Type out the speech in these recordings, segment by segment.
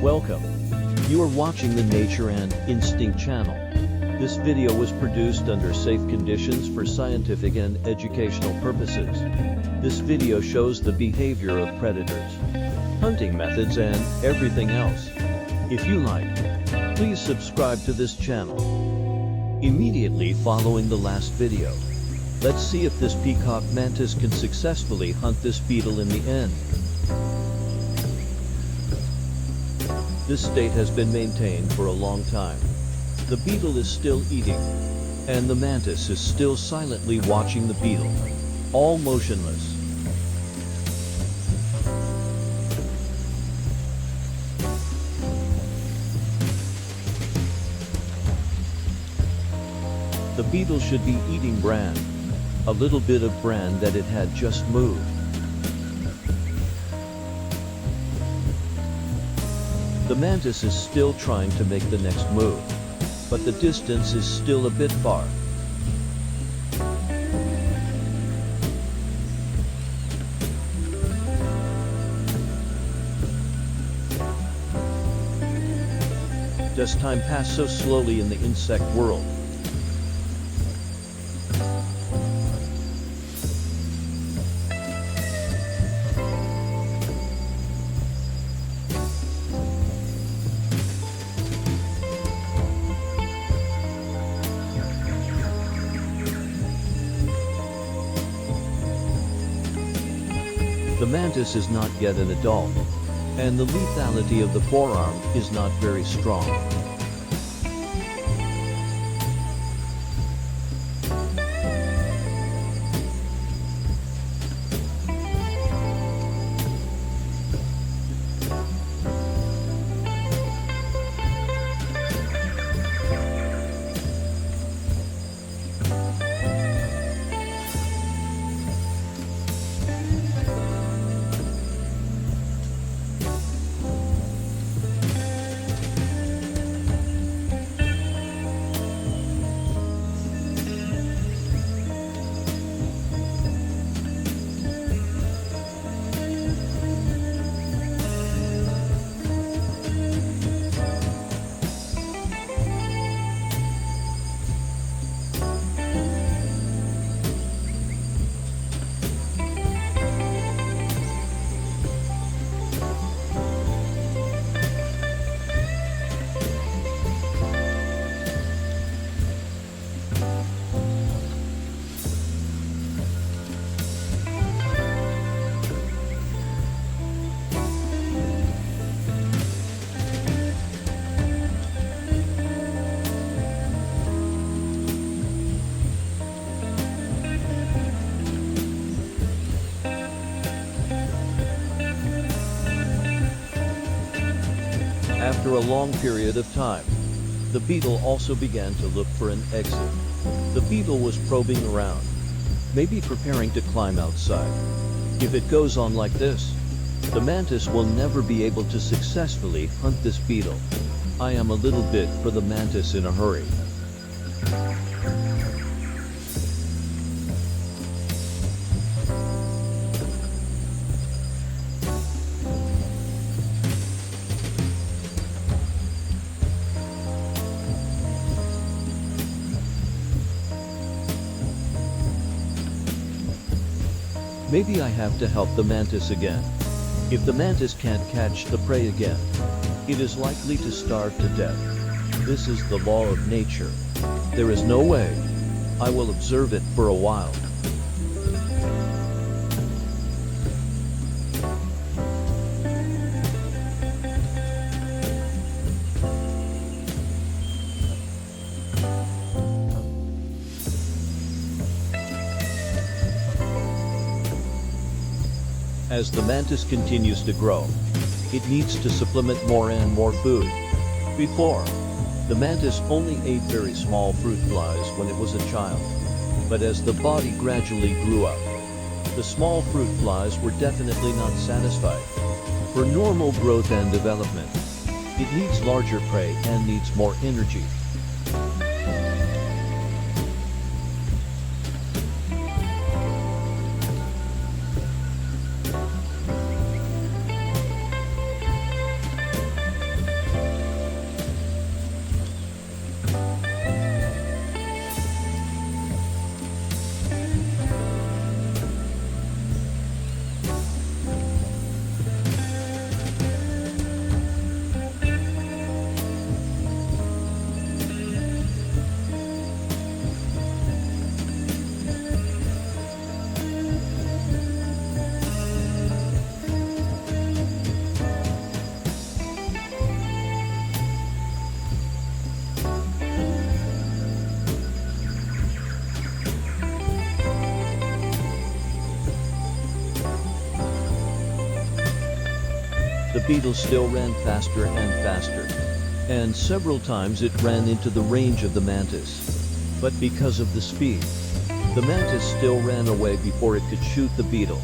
Welcome. You are watching the Nature and Instinct channel. This video was produced under safe conditions for scientific and educational purposes. This video shows the behavior of predators, hunting methods and everything else. If you like, please subscribe to this channel. Immediately following the last video, let's see if this peacock mantis can successfully hunt this beetle in the end. This state has been maintained for a long time. The beetle is still eating, and the mantis is still silently watching the beetle, all motionless. The beetle should be eating bran, a little bit of bran that it had just moved. The mantis is still trying to make the next move, but the distance is still a bit far. Does time pass so slowly in the insect world? The mantis is not yet an adult, and the lethality of the forearm is not very strong. After a long period of time, the beetle also began to look for an exit. The beetle was probing around, maybe preparing to climb outside. If it goes on like this, the mantis will never be able to successfully hunt this beetle. I am a little bit for the mantis in a hurry. Maybe I have to help the mantis again. If the mantis can't catch the prey again, it is likely to starve to death. This is the law of nature. There is no way. I will observe it for a while. As the mantis continues to grow, it needs to supplement more and more food. Before, the mantis only ate very small fruit flies when it was a child. But as the body gradually grew up, the small fruit flies were definitely not satisfied. For normal growth and development, it needs larger prey and needs more energy. the beetle still ran faster and faster. And several times it ran into the range of the mantis. But because of the speed, the mantis still ran away before it could shoot the beetle.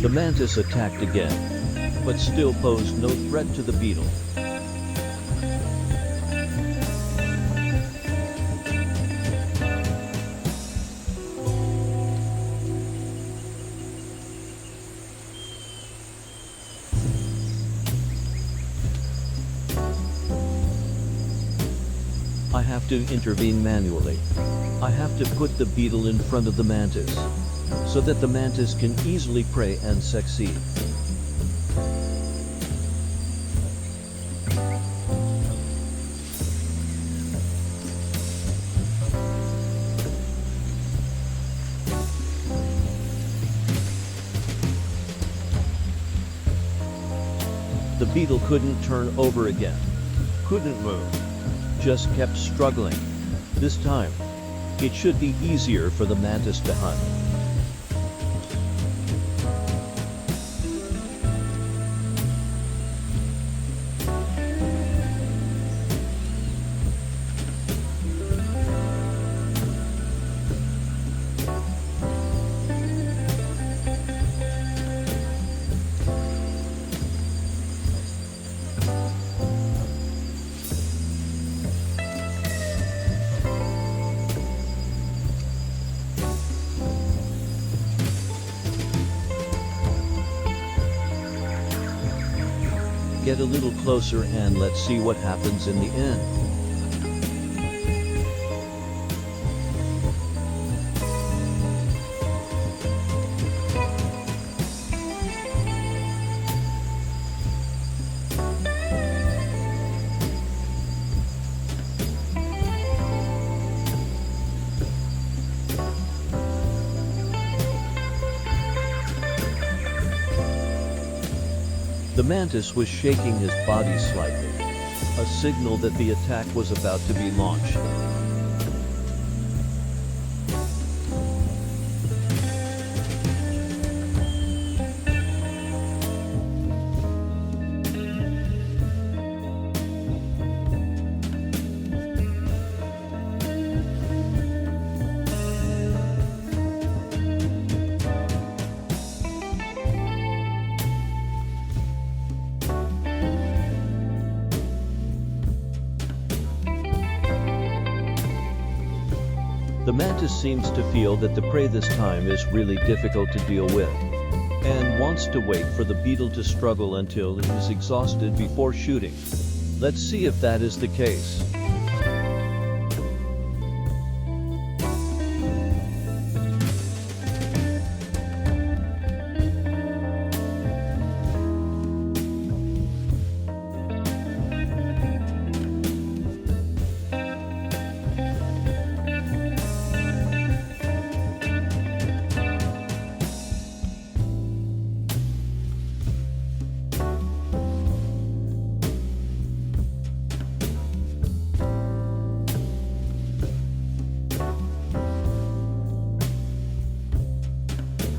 The mantis attacked again, but still posed no threat to the beetle. I have to intervene manually. I have to put the beetle in front of the mantis, so that the mantis can easily prey and succeed. The beetle couldn't turn over again, couldn't move, just kept struggling. This time, it should be easier for the mantis to hunt. Get a little closer and let's see what happens in the end. The mantis was shaking his body slightly, a signal that the attack was about to be launched. The mantis seems to feel that the prey this time is really difficult to deal with, and wants to wait for the beetle to struggle until it is exhausted before shooting. Let's see if that is the case.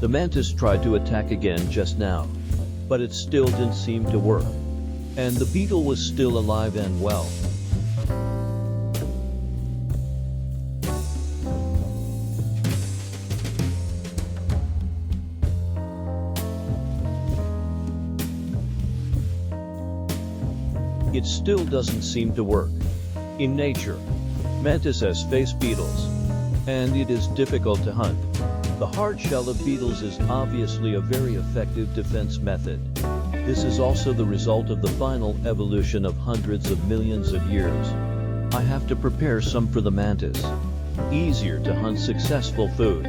The mantis tried to attack again just now, but it still didn't seem to work, and the beetle was still alive and well. It still doesn't seem to work. In nature, mantis has faced beetles, and it is difficult to hunt. The hard shell of beetles is obviously a very effective defense method. This is also the result of the final evolution of hundreds of millions of years. I have to prepare some for the mantis. Easier to hunt successful food.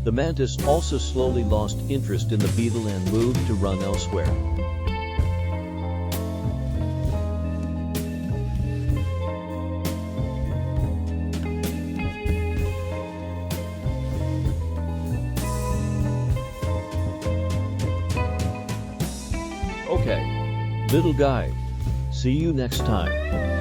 The mantis also slowly lost interest in the beetle and moved to run elsewhere. Okay. Little guy. See you next time.